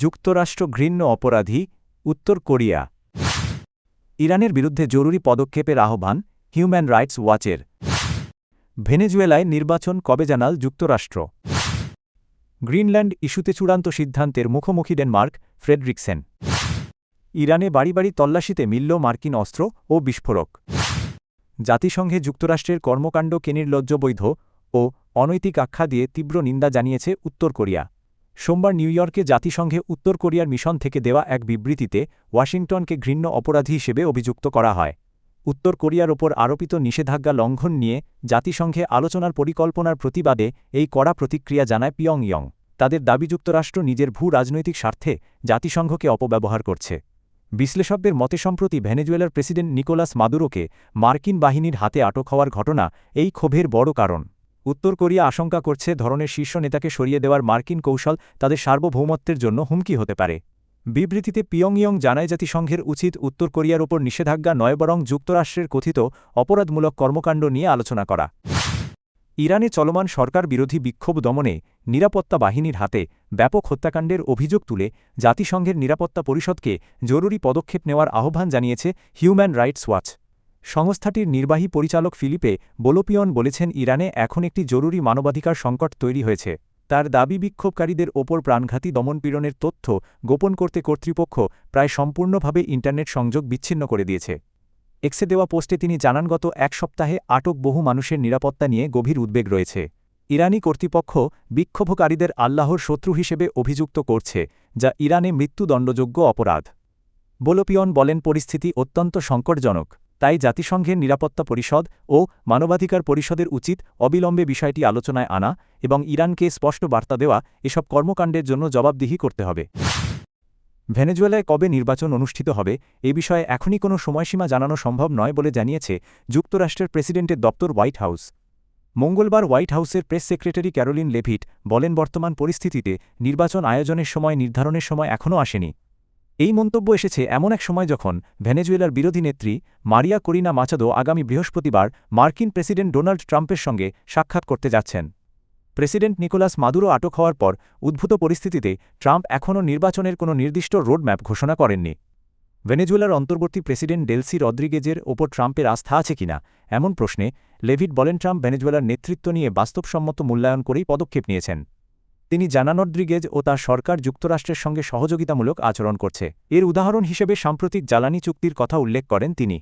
যুক্তরাষ্ট্র ঘৃণ্য অপরাধী উত্তর কোরিয়া। ইরানের বিরুদ্ধে জরুরি পদক্ষেপের আহ্বান হিউম্যান রাইটস ওয়াচের। ভেনেজুয়েলায় নির্বাচন কবে জানাল যুক্তরাষ্ট্র। গ্রিনল্যান্ড ইস্যুতে চূড়ান্ত সিদ্ধান্তের মুখোমুখি ডেনমার্ক ফ্রেডরিকসেন। ইরানে বাড়ি বাড়ি তল্লাশিতে মিলল মার্কিন অস্ত্র ও বিস্ফোরক। জাতিসংঘে যুক্তরাষ্ট্রের কর্মকাণ্ডকে নির্লজ্জ, বৈধ ও অনৈতিক আখ্যা দিয়ে তীব্র নিন্দা জানিয়েছে উত্তর কোরিয়া। সোমবার নিউইয়র্কে জাতিসংঘে উত্তর কোরিয়ার মিশন থেকে দেওয়া এক বিবৃতিতে ওয়াশিংটনকে ঘৃণ্য অপরাধী হিসেবে অভিযুক্ত করা হয়। উত্তর কোরিয়ার ওপর আরোপিত নিষেধাজ্ঞা লঙ্ঘন নিয়ে জাতিসংঘে আলোচনার পরিকল্পনার প্রতিবাদে এই কড়া প্রতিক্রিয়া জানায় পিয়ংইয়ং। তাদের দাবি, যুক্তরাষ্ট্র নিজের ভূ-রাজনৈতিক স্বার্থে জাতিসংঘকে অপব্যবহার করছে। বিশ্লেষকদের মতে সম্প্রতি ভেনেজুয়েলার প্রেসিডেন্ট নিকোলাস মাদুরোকে মার্কিন বাহিনীর হাতে আটক হওয়ার ঘটনা এই ক্ষোভের বড় কারণ। উত্তর কোরিয়া আশঙ্কা করছে ধরনের শীর্ষ নেতাকে সরিয়ে দেওয়ার মার্কিন কৌশল তাদের সার্বভৌমত্বের জন্য হুমকি হতে পারে। বিবৃতিতে পিয়ংইয়ং জানায়, জাতিসংঘের উচিত উত্তর কোরিয়ার ওপর নিষেধাজ্ঞা নয়, বরং যুক্তরাষ্ট্রের কথিত অপরাধমূলক কর্মকাণ্ড নিয়ে আলোচনা করা। ইরানে চলমান সরকার বিরোধী বিক্ষোভ দমনে নিরাপত্তা বাহিনীর হাতে ব্যাপক হত্যাকাণ্ডের অভিযোগ তুলে জাতিসংঘের নিরাপত্তা পরিষদকে জরুরি পদক্ষেপ নেওয়ার আহ্বান জানিয়েছে হিউম্যান রাইটস ওয়াচ। সংস্থাটির নির্বাহী পরিচালক ফিলিপে বোলোপিয়ন বলেছেন, ইরানে এখন একটি জরুরি মানবাধিকার সংকট তৈরি হয়েছে। তার দাবি, বিক্ষোভকারীদের ওপর প্রাণঘাতী দমনপীড়নের তথ্য গোপন করতে কর্তৃপক্ষ প্রায় সম্পূর্ণভাবে ইন্টারনেট সংযোগ বিচ্ছিন্ন করে দিয়েছে। এক্সে দেওয়া পোস্টে তিনি জানান, গত এক সপ্তাহে আটক বহু মানুষের নিরাপত্তা নিয়ে গভীর উদ্বেগ রয়েছে। ইরানি কর্তৃপক্ষ বিক্ষোভকারীদের আল্লাহর শত্রু হিসেবে অভিযুক্ত করছে, যা ইরানে মৃত্যুদণ্ডযোগ্য অপরাধ। বোলোপিয়ন বলেন, পরিস্থিতি অত্যন্ত সংকটজনক। তাই জাতিসংঘের নিরাপত্তা পরিষদ ও মানবাধিকার পরিষদের উচিত অবিলম্বে বিষয়টি আলোচনায় আনা এবং ইরানকে স্পষ্ট বার্তা দেওয়া, এসব কর্মকাণ্ডের জন্য জবাবদিহি করতে হবে। ভেনেজুয়েলায় কবে নির্বাচন অনুষ্ঠিত হবে এ বিষয়ে এখনই কোনো সময়সীমা জানানো সম্ভব নয় বলে জানিয়েছে যুক্তরাষ্ট্রের প্রেসিডেন্টের দপ্তর হোয়াইট হাউস। মঙ্গলবার হোয়াইট হাউসের প্রেস সেক্রেটারি ক্যারোলিন লেভিট বলেন, বর্তমান পরিস্থিতিতে নির্বাচন আয়োজনের সময় নির্ধারণের সময় এখনও আসেনি। এই মন্তব্য এসেছে এমন এক সময় যখন ভেনেজুয়েলার বিরোধী নেত্রী মারিয়া করিনা মাচাদো আগামী বৃহস্পতিবার মার্কিন প্রেসিডেন্ট ডোনাল্ড ট্রাম্পের সঙ্গে সাক্ষাৎ করতে যাচ্ছেন। প্রেসিডেন্ট নিকোলাস মাদুরো আটক হওয়ার পর উদ্ভূত পরিস্থিতিতে ট্রাম্প এখনও নির্বাচনের কোনো নির্দিষ্ট রোডম্যাপ ঘোষণা করেননি। ভেনেজুয়েলার অন্তর্বর্তী প্রেসিডেন্ট ডেলসি রদ্রিগেজের ওপর ট্রাম্পের আস্থা আছে কিনা এমন প্রশ্নে লেভিট বলেন, ট্রাম্প ভেনেজুয়েলার নেতৃত্ব নিয়ে বাস্তবসম্মত মূল্যায়ন করেই পদক্ষেপ নিয়েছেন। তিনি জানান, রদ্রিগেজ ও তার সরকার যুক্তরাষ্ট্রের সঙ্গে সহযোগিতামূলক আচরণ করছে। এর উদাহরণ হিসেবে সাম্প্রতিক জ্বালানি চুক্তির কথা উল্লেখ করেন তিনি।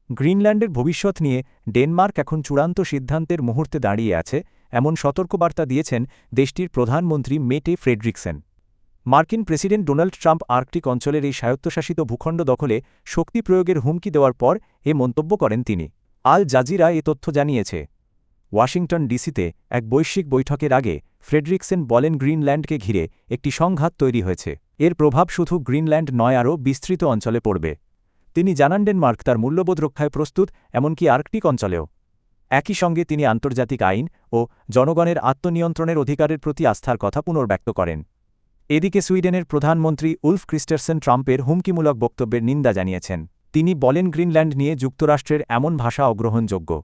গ্রিনল্যান্ডের ভবিষ্যৎ নিয়ে ডেনমার্ক এখন চূড়ান্ত সিদ্ধান্তের মুহূর্তে দাঁড়িয়ে আছে, এমন সতর্কবার্তা দিয়েছেন দেশটির প্রধানমন্ত্রী মেটে ফ্রেডরিকসেন। মার্কিন প্রেসিডেন্ট ডোনাল্ড ট্রাম্প আর্কটিক অঞ্চলের এই স্বায়ত্তশাসিত ভূখণ্ড দখলে শক্তি প্রয়োগের হুমকি দেওয়ার পর এ মন্তব্য করেন তিনি। আল জাজিরা এ তথ্য জানিয়েছে। ওয়াশিংটন ডিসিতে এক বৈশ্বিক বৈঠকের আগে ফ্রেডরিকসেন বলেন, গ্রিনল্যান্ডকে ঘিরে একটি সংঘাত তৈরি হয়েছে। এর প্রভাব শুধু গ্রিনল্যান্ড নয়, আরও বিস্তৃত অঞ্চলে পড়বে। তিনি জানান, ডেনমার্ক তার মূল্যবোধ রক্ষায় প্রস্তুত, এমনকি আর্কটিক অঞ্চলেও। একই সঙ্গে তিনি আন্তর্জাতিক আইন ও জনগণের আত্মনিয়ন্ত্রণের অধিকারের প্রতি আস্থার কথা পুনর্ব্যক্ত করেন। এদিকে সুইডেনের প্রধানমন্ত্রী উলফ ক্রিস্টারসেন ট্রাম্পের হুমকিমূলক বক্তব্যের নিন্দা জানিয়েছেন। তিনি বলেন, গ্রিনল্যান্ড নিয়ে যুক্তরাষ্ট্রের এমন ভাষা অগ্রহণযোগ্য।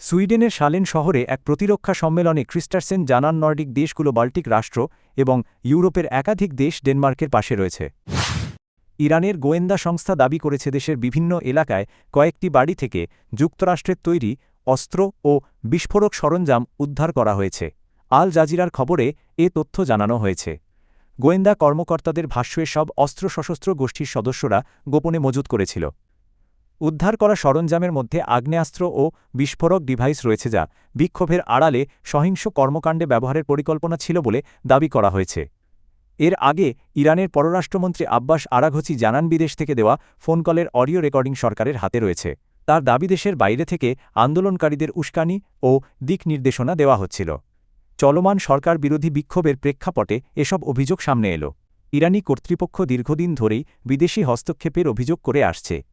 সুইডেনের শালেন শহরে এক প্রতিরক্ষা সম্মেলনে ক্রিস্টারসেন জানান, নর্ডিক দেশগুলো বাল্টিক রাষ্ট্র এবং ইউরোপের একাধিক দেশ ডেনমার্কের পাশে রয়েছে। ইরানের গোয়েন্দা সংস্থা দাবি করেছে, দেশের বিভিন্ন এলাকায় কয়েকটি বাড়ি থেকে যুক্তরাষ্ট্রের তৈরি অস্ত্র ও বিস্ফোরক সরঞ্জাম উদ্ধার করা হয়েছে। আল জাজিরার খবরে এ তথ্য জানানো হয়েছে। গোয়েন্দা কর্মকর্তাদের ভাষ্য, সব অস্ত্র সশস্ত্র গোষ্ঠীর সদস্যরা গোপনে মজুত করেছিল। উদ্ধার করা সরঞ্জামের মধ্যে আগ্নেয়াস্ত্র ও বিস্ফোরক ডিভাইস রয়েছে, যা বিক্ষোভের আড়ালে সহিংস কর্মকাণ্ডে ব্যবহারের পরিকল্পনা ছিল বলে দাবি করা হয়েছে। এর আগে ইরানের পররাষ্ট্রমন্ত্রী আব্বাস আরাঘচি জানান, বিদেশ থেকে দেওয়া ফোন কলের অডিও রেকর্ডিং সরকারের হাতে রয়েছে। তার দাবি, দেশের বাইরে থেকে আন্দোলনকারীদের উস্কানি ও দিক নির্দেশনা দেওয়া হচ্ছিল। চলমান সরকার বিরোধী বিক্ষোভের প্রেক্ষাপটে এসব অভিযোগ সামনে এলো। ইরানি কর্তৃপক্ষ দীর্ঘদিন ধরেই বিদেশি হস্তক্ষেপের অভিযোগ করে আসছে।